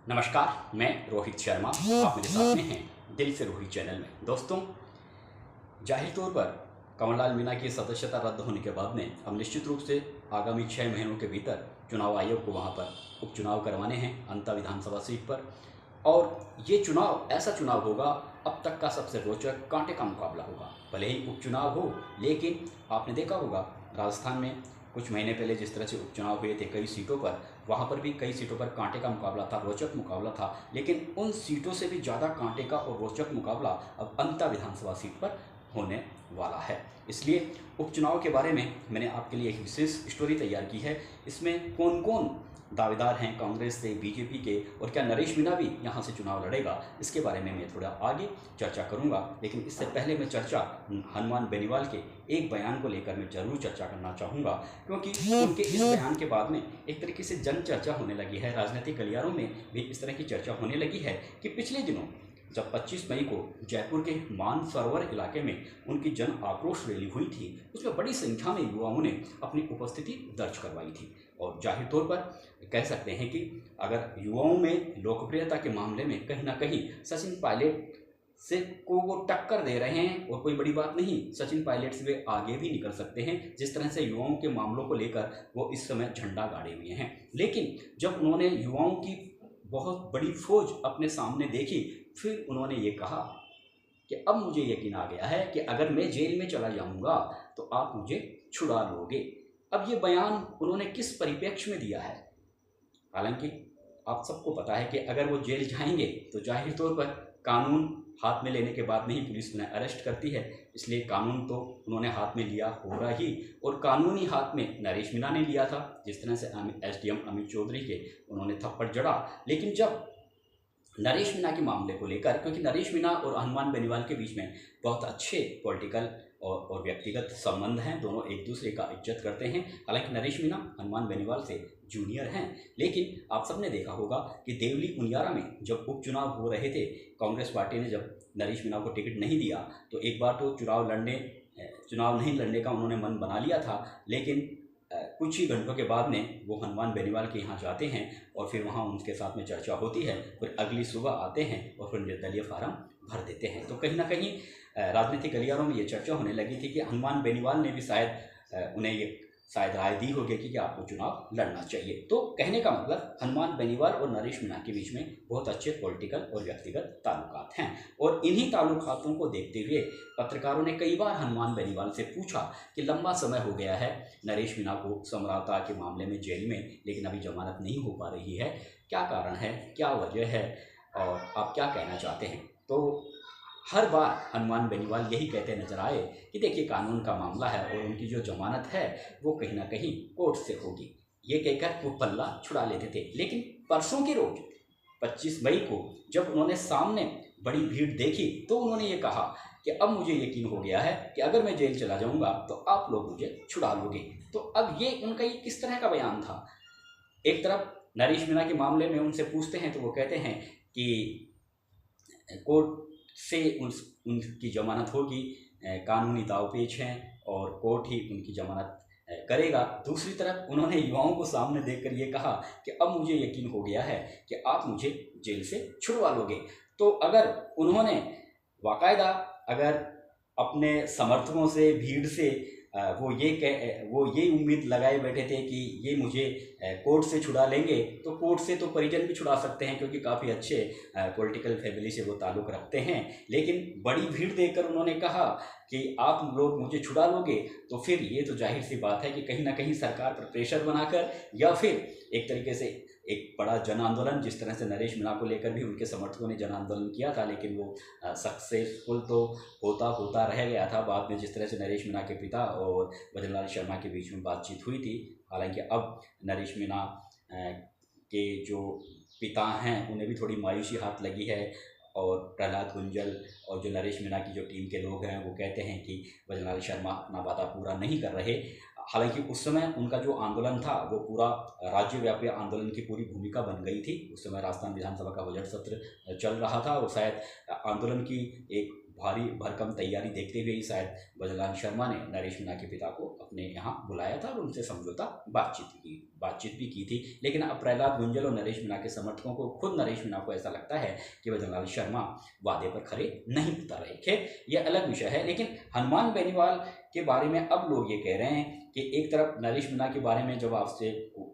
नमस्कार, मैं रोहित शर्मा। आप मेरे साथ में हैं दिल से रोहित चैनल में। दोस्तों, जाहिर तौर पर कंवरलाल मीणा की सदस्यता रद्द होने के बाद में अब निश्चित रूप से आगामी 6 महीनों के भीतर चुनाव आयोग को वहां पर उपचुनाव करवाने हैं अंता विधानसभा सीट पर। और ये चुनाव ऐसा चुनाव होगा, अब तक का सबसे रोचक कांटे का मुकाबला होगा। भले ही उपचुनाव हो, लेकिन आपने देखा होगा राजस्थान में कुछ महीने पहले जिस तरह से उपचुनाव हुए थे कई सीटों पर, वहाँ पर भी कई सीटों पर कांटे का मुकाबला था, रोचक मुकाबला था। लेकिन उन सीटों से भी ज़्यादा कांटे का और रोचक मुकाबला अब अंता विधानसभा सीट पर होने वाला है। इसलिए उपचुनाव के बारे में मैंने आपके लिए एक विशेष स्टोरी तैयार की है। इसमें कौन कौन दावेदार हैं कांग्रेस से, बीजेपी के, और क्या नरेश मीणा भी यहाँ से चुनाव लड़ेगा, इसके बारे में मैं थोड़ा आगे चर्चा करूँगा। लेकिन इससे पहले मैं चर्चा हनुमान बेनीवाल के एक बयान को लेकर मैं जरूर चर्चा करना चाहूँगा, क्योंकि उनके इस बयान के बाद में एक तरीके से जन चर्चा होने लगी है। राजनीतिक गलियारों में भी इस तरह की चर्चा होने लगी है कि पिछले दिनों जब 25 मई को जयपुर के मानसरोवर इलाके में उनकी जन आक्रोश रैली हुई थी, उसमें बड़ी संख्या में युवाओं ने अपनी उपस्थिति दर्ज करवाई थी। और जाहिर तौर पर कह सकते हैं कि अगर युवाओं में लोकप्रियता के मामले में कहीं ना कहीं सचिन पायलट से को वो टक्कर दे रहे हैं, और कोई बड़ी बात नहीं, सचिन पायलट से वे आगे भी निकल सकते हैं जिस तरह से युवाओं के मामलों को लेकर वो इस समय झंडा गाड़े हुए हैं। लेकिन जब उन्होंने युवाओं की बहुत बड़ी फौज अपने सामने देखी, फिर उन्होंने ये कहा कि अब मुझे यकीन आ गया है कि अगर मैं जेल में चला जाऊंगा तो आप मुझे छुड़ा लोगे। अब ये बयान उन्होंने किस परिप्रेक्ष्य में दिया है? हालांकि आप सबको पता है कि अगर वो जेल जाएंगे तो जाहिर तौर पर कानून हाथ में लेने के बाद में ही पुलिस उन्हें अरेस्ट करती है, इसलिए कानून तो उन्होंने हाथ में लिया होगा ही। और कानूनी हाथ में नरेश मीणा ने लिया था, जिस तरह से एसडीएम अमित चौधरी के उन्होंने थप्पड़ जड़ा। लेकिन जब नरेश मीणा के मामले को लेकर, क्योंकि नरेश मीणा और हनुमान बेनीवाल के बीच में बहुत अच्छे पॉलिटिकल और व्यक्तिगत संबंध हैं, दोनों एक दूसरे का इज्जत करते हैं। हालांकि नरेश मीणा हनुमान बेनीवाल से जूनियर हैं, लेकिन आप सबने देखा होगा कि देवली उनियारा में जब उपचुनाव हो रहे थे, कांग्रेस पार्टी ने जब नरेश मीणा को टिकट नहीं दिया तो एक बार तो चुनाव नहीं लड़ने का उन्होंने मन बना लिया था। लेकिन कुछ ही घंटों के बाद में वो हनुमान बेनीवाल के यहाँ जाते हैं और फिर वहाँ उनके साथ में चर्चा होती है, फिर अगली सुबह आते हैं और फिर निर्दलीय फार्म भर देते हैं। तो कहीं ना कहीं राजनीतिक गलियारों में ये चर्चा होने लगी थी कि हनुमान बेनीवाल ने भी शायद उन्हें ये राय दी होगी कि आपको चुनाव लड़ना चाहिए। तो कहने का मतलब हनुमान बेनीवाल और नरेश मीणा के बीच में बहुत अच्छे पॉलिटिकल और व्यक्तिगत ताल्लुकात हैं। और इन्हीं ताल्लुकातों को देखते हुए पत्रकारों ने कई बार हनुमान बेनीवाल से पूछा कि लंबा समय हो गया है नरेश मीणा को समझौता के मामले में जेल में, लेकिन अभी जमानत नहीं हो पा रही है, क्या कारण है, क्या वजह है, और आप क्या कहना चाहते हैं? तो हर बार हनुमान बेनीवाल यही कहते नजर आए कि देखिए कानून का मामला है और उनकी जो जमानत है वो कहीं ना कहीं कोर्ट से होगी, ये कहकर वो पल्ला छुड़ा लेते थे। लेकिन परसों के रोज 25 मई को जब उन्होंने सामने बड़ी भीड़ देखी तो उन्होंने ये कहा कि अब मुझे यकीन हो गया है कि अगर मैं जेल चला जाऊंगा तो आप लोग मुझे छुड़ा लोगे। तो अब ये उनका ये किस तरह का बयान था? एक तरफ नरेश मीणा के मामले में उनसे पूछते हैं तो वो कहते हैं कि कोर्ट से उनकी जमानत होगी, कानूनी दावपेच हैं और कोर्ट ही उनकी जमानत करेगा। दूसरी तरफ उन्होंने युवाओं को सामने देखकर ये कहा कि अब मुझे यकीन हो गया है कि आप मुझे जेल से छुड़वा लोगे। तो अगर उन्होंने बाकायदा अगर अपने समर्थकों से, भीड़ से वो ये उम्मीद लगाए बैठे थे कि ये मुझे कोर्ट से छुड़ा लेंगे, तो कोर्ट से तो परिजन भी छुड़ा सकते हैं क्योंकि काफ़ी अच्छे पॉलिटिकल फैमिली से वो ताल्लुक़ रखते हैं। लेकिन बड़ी भीड़ देखकर उन्होंने कहा कि आप लोग मुझे छुड़ा लोगे, तो फिर ये तो जाहिर सी बात है कि कहीं ना कहीं सरकार पर प्रेशर बनाकर या फिर एक तरीके से एक बड़ा जन आंदोलन, जिस तरह से नरेश मीणा को लेकर भी उनके समर्थकों ने जन आंदोलन किया था, लेकिन वो सक्सेसफुल तो होता रह गया था। बाद में जिस तरह से नरेश मीणा के पिता और भजनलाल शर्मा के बीच में बातचीत हुई थी, हालांकि अब नरेश मीणा के जो पिता हैं उन्हें भी थोड़ी मायूसी हाथ लगी है, और प्रहलाद गुंजल और जो नरेश मीणा की जो टीम के लोग हैं वो कहते हैं कि भजनलाल शर्मा अपना वादा पूरा नहीं कर रहे। हालांकि उस समय उनका जो आंदोलन था वो पूरा राज्यव्यापी आंदोलन की पूरी भूमिका बन गई थी। उस समय राजस्थान विधानसभा का बजट सत्र चल रहा था और शायद आंदोलन की एक भारी भरकम तैयारी देखते हुए ही शायद भजनलाल शर्मा ने नरेश मीणा के पिता को अपने यहाँ बुलाया था और उनसे समझौता बातचीत भी की थी। लेकिन अब प्रहलाद गुंजल और नरेश मीणा के समर्थकों को, खुद नरेश मीणा को ऐसा लगता है कि भजनलाल शर्मा वादे पर खरे नहीं उतर रहे। खैर, यह अलग विषय है। लेकिन हनुमान बेनीवाल के बारे में अब लोग ये कह रहे हैं कि एक तरफ नरेश मीणा के बारे में जब आपसे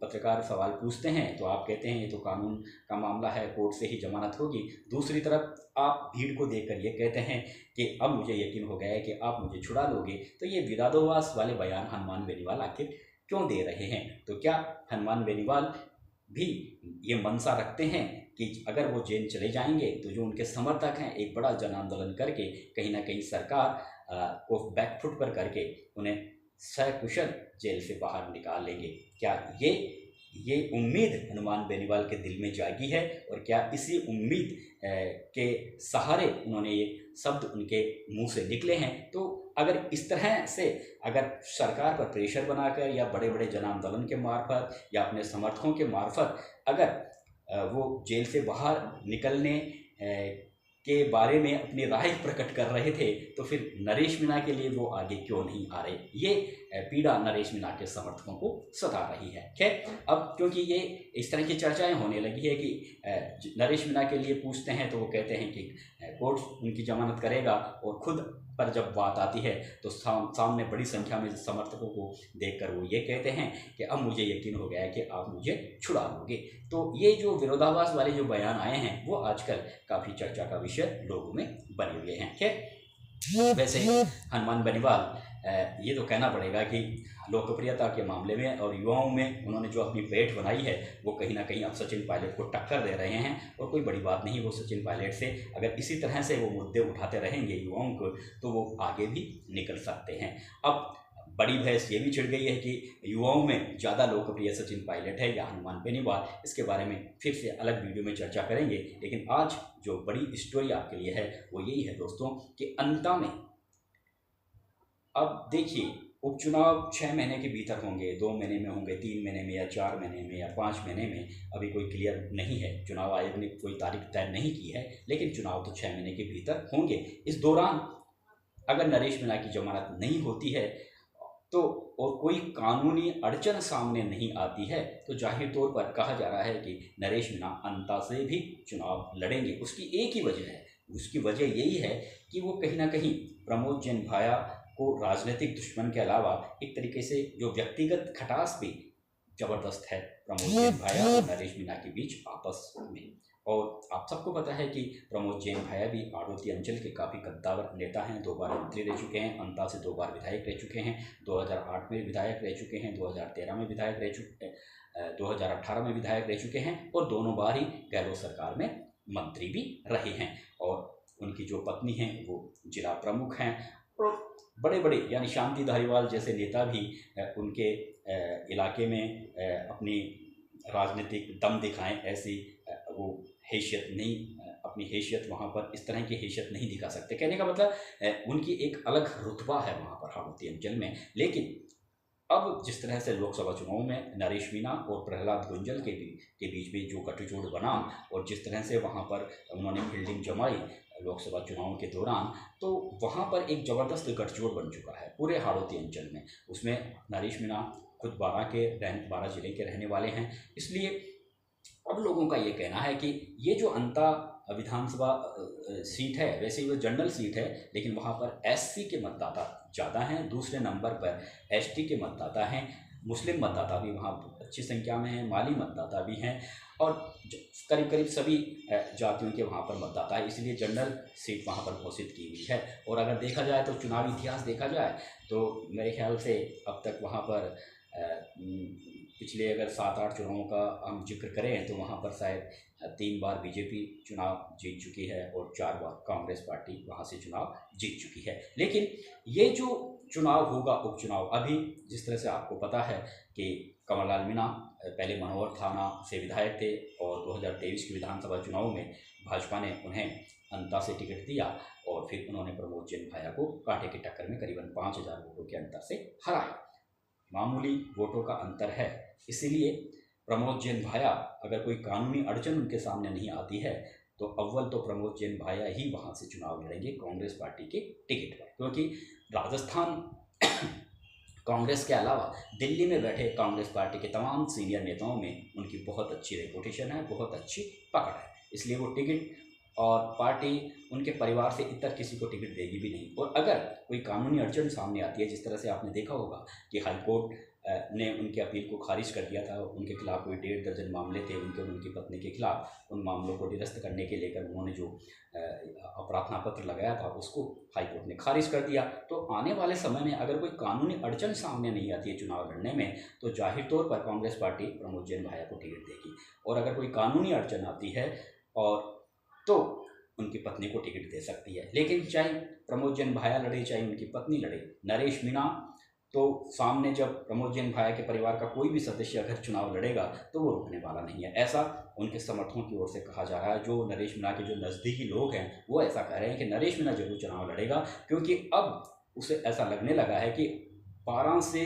पत्रकार सवाल पूछते हैं तो आप कहते हैं ये तो कानून का मामला है, कोर्ट से ही जमानत होगी। दूसरी तरफ आप भीड़ को देखकर ये कहते हैं कि अब मुझे यकीन हो गया है कि आप मुझे छुड़ा लोगे। तो ये विवादाभास वाले बयान हनुमान बेनीवाल आखिर क्यों दे रहे हैं? तो क्या हनुमान बेनीवाल भी ये मनसा रखते हैं कि अगर वो जेल चले जाएंगे तो जो उनके समर्थक हैं एक बड़ा जन आंदोलन करके कहीं ना कहीं सरकार को बैकफुट पर करके उन्हें सकुशल जेल से बाहर निकाल लेंगे? क्या ये उम्मीद हनुमान बेनीवाल के दिल में जागी है? और क्या इसी उम्मीद के सहारे उन्होंने ये शब्द उनके मुंह से निकले हैं? तो अगर इस तरह से अगर सरकार पर प्रेशर बनाकर या बड़े बड़े जन आंदोलन के मार्फत या अपने समर्थकों के मार्फत अगर वो जेल से बाहर निकलने के बारे में अपनी राय प्रकट कर रहे थे तो फिर नरेश मीणा के लिए वो आगे क्यों नहीं आ रहे? ये पीड़ा नरेश मीणा के समर्थकों को सता रही है। खैर, अब क्योंकि ये इस तरह की चर्चाएं होने लगी है कि नरेश मीणा के लिए पूछते हैं तो वो कहते हैं कि कोर्ट उनकी जमानत करेगा, और खुद पर जब बात आती है तो सामने बड़ी संख्या में समर्थकों को देखकर वो ये कहते हैं कि अब मुझे यकीन हो गया है कि आप मुझे छुड़ा लोगे। तो ये जो विरोधाभास वाले जो बयान आए हैं वो आजकल काफ़ी चर्चा का विषय लोगों में बने हुए हैं। खैर, वैसे हनुमान बेनीवाल ये तो कहना पड़ेगा कि लोकप्रियता के मामले में और युवाओं में उन्होंने जो अपनी पेठ बनाई है वो कहीं ना कहीं अब सचिन पायलट को टक्कर दे रहे हैं। और कोई बड़ी बात नहीं, वो सचिन पायलट से अगर इसी तरह से वो मुद्दे उठाते रहेंगे युवाओं को तो वो आगे भी निकल सकते हैं। अब बड़ी बहस ये भी छिड़ गई है कि युवाओं में ज़्यादा लोकप्रिय सचिन पायलट है या हनुमान बेनीवाल। इसके बारे में फिर से अलग वीडियो में चर्चा करेंगे। लेकिन आज जो बड़ी स्टोरी आपके लिए है वो यही है दोस्तों कि अंत में अब देखिए, उपचुनाव 6 महीने के भीतर होंगे, 2 महीने में होंगे, 3 महीने में या 4 महीने में या 5 महीने में, अभी कोई क्लियर नहीं है। चुनाव आयोग ने कोई तारीख तय नहीं की है, लेकिन चुनाव तो 6 महीने के भीतर होंगे। इस दौरान अगर नरेश मीणा की जमानत नहीं होती है तो और कोई कानूनी अड़चन सामने नहीं आती है तो जाहिर तौर पर कहा जा रहा है कि नरेश मीणा अंता से भी चुनाव लड़ेंगे। उसकी एक ही वजह है, उसकी वजह यही है कि वो कहीं ना कहीं प्रमोद जैन भाया को राजनीतिक दुश्मन के अलावा एक तरीके से जो व्यक्तिगत खटास भी ज़बरदस्त है प्रमोद जैन भाया और नरेश मीणा के बीच आपस में। और आप सबको पता है कि प्रमोद जैन भाया भी आड़ोती अंचल के काफ़ी कद्दावर नेता हैं, 2 बार मंत्री रह चुके हैं, अंता से 2 बार विधायक रह चुके हैं, 2008 में विधायक रह चुके हैं, 2013 में विधायक रह चुके 2018 में विधायक रह चुके हैं और दोनों बार ही गहलोत सरकार में मंत्री भी रहे हैं। और उनकी जो पत्नी हैं वो जिला प्रमुख हैं और बड़े बड़े यानी शांति धारीवाल जैसे नेता भी उनके इलाके में अपनी राजनीतिक दम दिखाएं, ऐसी वो हैसियत नहीं, अपनी हैसियत वहाँ पर इस तरह की हैसियत नहीं दिखा सकते। कहने का मतलब उनकी एक अलग रुतबा है वहाँ पर हाड़ौती अंचल में। लेकिन अब जिस तरह से लोकसभा चुनाव में नरेश मीणा और प्रहलाद गुंजल के बीच में जो गठजोड़ बना और जिस तरह से वहाँ पर उन्होंने फील्डिंग जमाई लोकसभा चुनाव के दौरान, तो वहाँ पर एक ज़बरदस्त गठजोड़ बन चुका है पूरे हाड़ौती अंचल में। उसमें नरेश मीणा खुद 12 जिले के रहने वाले हैं, इसलिए अब लोगों का ये कहना है कि ये जो अंता विधानसभा सीट है वैसे ही वो जनरल सीट है, लेकिन वहाँ पर एससी के मतदाता ज़्यादा हैं, दूसरे नंबर पर एसटी के मतदाता हैं, मुस्लिम मतदाता भी वहाँ अच्छी संख्या में हैं, माली मतदाता भी हैं और करीब करीब सभी जातियों के वहाँ पर मतदाता है, इसलिए जनरल सीट वहाँ पर घोषित की हुई है। और अगर देखा जाए तो चुनावी इतिहास देखा जाए तो मेरे ख्याल से अब तक वहाँ पर पिछले अगर 7-8 चुनावों का हम जिक्र करें तो वहाँ पर शायद 3 बार बीजेपी चुनाव जीत चुकी है और 4 बार कांग्रेस पार्टी वहाँ से चुनाव जीत चुकी है। लेकिन ये जो चुनाव होगा उपचुनाव, अभी जिस तरह से आपको पता है कि कमललाल मीणा पहले मनोहर थाना से विधायक थे और 2023 के विधानसभा चुनाव में भाजपा ने उन्हें अंता से टिकट दिया और फिर उन्होंने प्रमोद जैन भाया को कांटे की टक्कर में करीबन 5000 वोटों के अंतर से हराया। मामूली वोटों का अंतर है, इसीलिए प्रमोद जैन भाया अगर कोई कानूनी अड़चन उनके सामने नहीं आती है तो अव्वल तो प्रमोद जैन भाया ही वहाँ से चुनाव लड़ेंगे कांग्रेस पार्टी के टिकट पर, क्योंकि राजस्थान कांग्रेस के अलावा दिल्ली में बैठे कांग्रेस पार्टी के तमाम सीनियर नेताओं में उनकी बहुत अच्छी रेपुटेशन है, बहुत अच्छी पकड़ है, इसलिए वो टिकट और पार्टी उनके परिवार से इतर किसी को टिकट देगी भी नहीं। और अगर कोई कानूनी अड़चन सामने आती है, जिस तरह से आपने देखा होगा कि हाईकोर्ट ने उनके अपील को खारिज कर दिया था, उनके खिलाफ कोई 1.5 दर्जन मामले थे उनके और उनकी पत्नी के खिलाफ, उन मामलों को निरस्त करने के लेकर उन्होंने जो प्रार्थना पत्र लगाया था उसको हाईकोर्ट ने खारिज कर दिया। तो आने वाले समय में अगर कोई कानूनी अड़चन सामने नहीं आती है चुनाव लड़ने में, तो जाहिर तौर पर कांग्रेस पार्टी प्रमोद जैन भाया को टिकट देगी। और अगर कोई कानूनी अड़चन आती है और तो उनकी पत्नी को टिकट दे सकती है। लेकिन चाहे प्रमोद जैन भाया लड़े चाहे उनकी पत्नी लड़े, नरेश मीणा तो सामने जब प्रमोद जैन भाया के परिवार का कोई भी सदस्य अगर चुनाव लड़ेगा तो वो रुकने वाला नहीं है, ऐसा उनके समर्थकों की ओर से कहा जा रहा है। जो नरेश मीणा के जो नज़दीकी लोग हैं वो ऐसा कह रहे हैं कि नरेश मीणा जरूर चुनाव लड़ेगा, क्योंकि अब उसे ऐसा लगने लगा है कि 12 से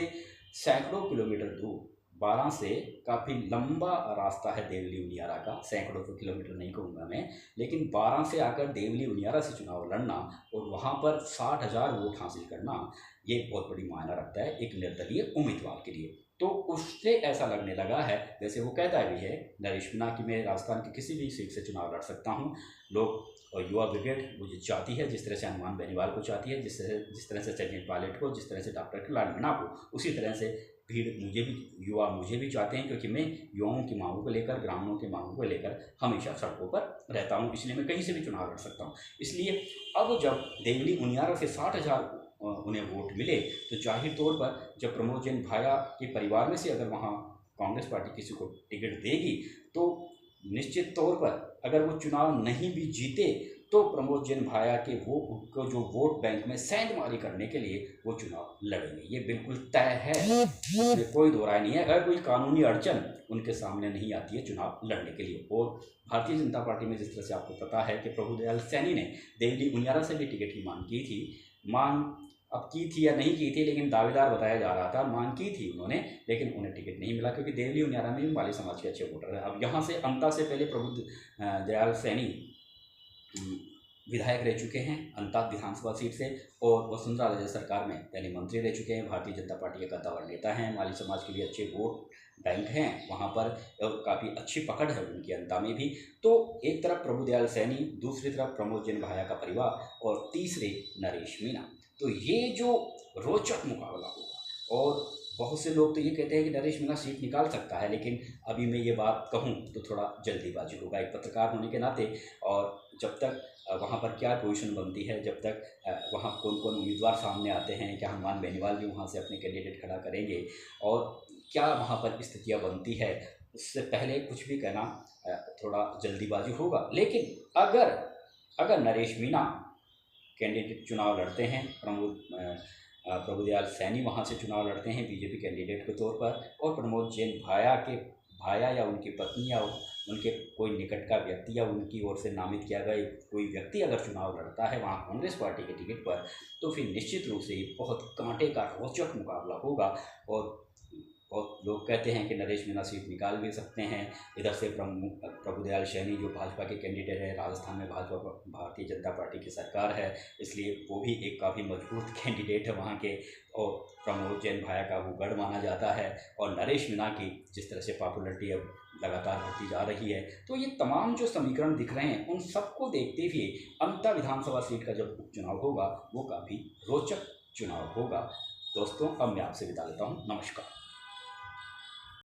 सैकड़ों किलोमीटर दूर, 12 से काफ़ी लंबा रास्ता है देवली उनियारा का, सैकड़ों किलोमीटर नहीं कहूँगा मैं, लेकिन 12 से आकर देवली उनियारा से चुनाव लड़ना और वहाँ पर 60,000 वोट हासिल करना, ये बहुत बड़ी मायना रखता है एक निर्दलीय उम्मीदवार के लिए। तो उससे ऐसा लगने लगा है, वैसे वो कहता भी है नरेश मीणा कि मैं राजस्थान की किसी भी सीट से चुनाव लड़ सकता हूँ, लोग और युवा ब्रिगेड मुझे चाहती है, जिस तरह से हनुमान बेनीवाल को चाहती है, जिस तरह से सचिन पायलट को, जिस तरह से डॉक्टर कल्याण मीणा को, उसी तरह से भीड़ मुझे भी चाहते हैं, क्योंकि मैं युवाओं की मांगों को लेकर, ग्रामीणों की मांगों को लेकर हमेशा सड़कों पर रहता हूं, इसलिए मैं कहीं से भी चुनाव लड़ सकता हूं। इसलिए अब जब देवली उनियारा से 60,000 उन्हें वोट मिले, तो जाहिर तौर पर जब प्रमोद जैन भाया के परिवार में से अगर वहाँ कांग्रेस पार्टी किसी को टिकट देगी, तो निश्चित तौर पर अगर वो चुनाव नहीं भी जीते तो प्रमोद जैन भाया के वो जो वोट बैंक में सेंधमारी करने के लिए वो चुनाव लड़ेंगे, ये बिल्कुल तय है, इसमें कोई दो राय नहीं है, अगर कोई कानूनी अड़चन उनके सामने नहीं आती है चुनाव लड़ने के लिए। और भारतीय जनता पार्टी में जिस तरह से आपको पता है कि प्रभुदयाल सैनी ने देवली उनियारा से भी टिकट की मांग की थी, मांग अब की थी या नहीं की थी, लेकिन दावेदार बताया जा रहा था, मांग की थी उन्होंने, लेकिन उन्हें टिकट नहीं मिला, क्योंकि देवली उनियारा में भी माली समाज के अच्छे वोटर हैं। अब यहाँ से अंता से पहले प्रभुदयाल सैनी विधायक रह चुके हैं अंता विधानसभा सीट से, और वसुंधरा राजे सरकार में पहले मंत्री रह चुके हैं, भारतीय जनता पार्टी के कद्दावर नेता हैं, माली समाज के लिए अच्छे वोट बैंक हैं वहाँ पर, और काफ़ी अच्छी पकड़ है उनकी अंता में भी। तो एक तरफ प्रभुदयाल सैनी, दूसरी तरफ प्रमोद जैन भाया का परिवार, और तीसरे नरेश मीणा। तो ये जो रोचक मुकाबला होगा, और बहुत से लोग तो ये कहते हैं कि नरेश मीणा सीट निकाल सकता है, लेकिन अभी मैं ये बात कहूँ तो थोड़ा जल्दीबाजी होगा एक पत्रकार होने के नाते, और जब तक वहाँ पर क्या पोजीशन बनती है, जब तक वहाँ कौन कौन उम्मीदवार सामने आते हैं, क्या हनुमान बेनीवाल भी वहाँ से अपने कैंडिडेट खड़ा करेंगे, और क्या वहाँ पर स्थितियाँ बनती है, उससे पहले कुछ भी कहना थोड़ा जल्दीबाजी होगा। लेकिन अगर नरेश मीणा कैंडिडेट चुनाव लड़ते हैं, प्रभुदयाल सैनी वहाँ से चुनाव लड़ते हैं बीजेपी कैंडिडेट के तौर पर, और प्रमोद जैन भाया या उनकी पत्नी या उनके कोई निकट का व्यक्ति या उनकी ओर से नामित किया गया कोई व्यक्ति अगर चुनाव लड़ता है वहाँ कांग्रेस पार्टी के टिकट पर, तो फिर निश्चित रूप से बहुत कांटे का रोचक मुकाबला होगा। और बहुत लोग कहते हैं कि नरेश मीणा सीट निकाल भी सकते हैं। इधर से प्रभुदयाल सैनी जो भाजपा के कैंडिडेट है, राजस्थान में भारतीय जनता पार्टी की सरकार है, इसलिए वो भी एक काफ़ी मजबूत कैंडिडेट है वहाँ के, और प्रमोद जैन भाया का वो गढ़ माना जाता है, और नरेश मीणा की जिस तरह से पॉपुलरिटी अब लगातार बढ़ती जा रही है। तो ये तमाम जो समीकरण दिख रहे हैं, उन सबको देखते हुए अंता विधानसभा सीट का जब उपचुनाव होगा वो काफ़ी रोचक चुनाव होगा। दोस्तों, अब मैं आपसे विदा लेता हूँ, नमस्कार।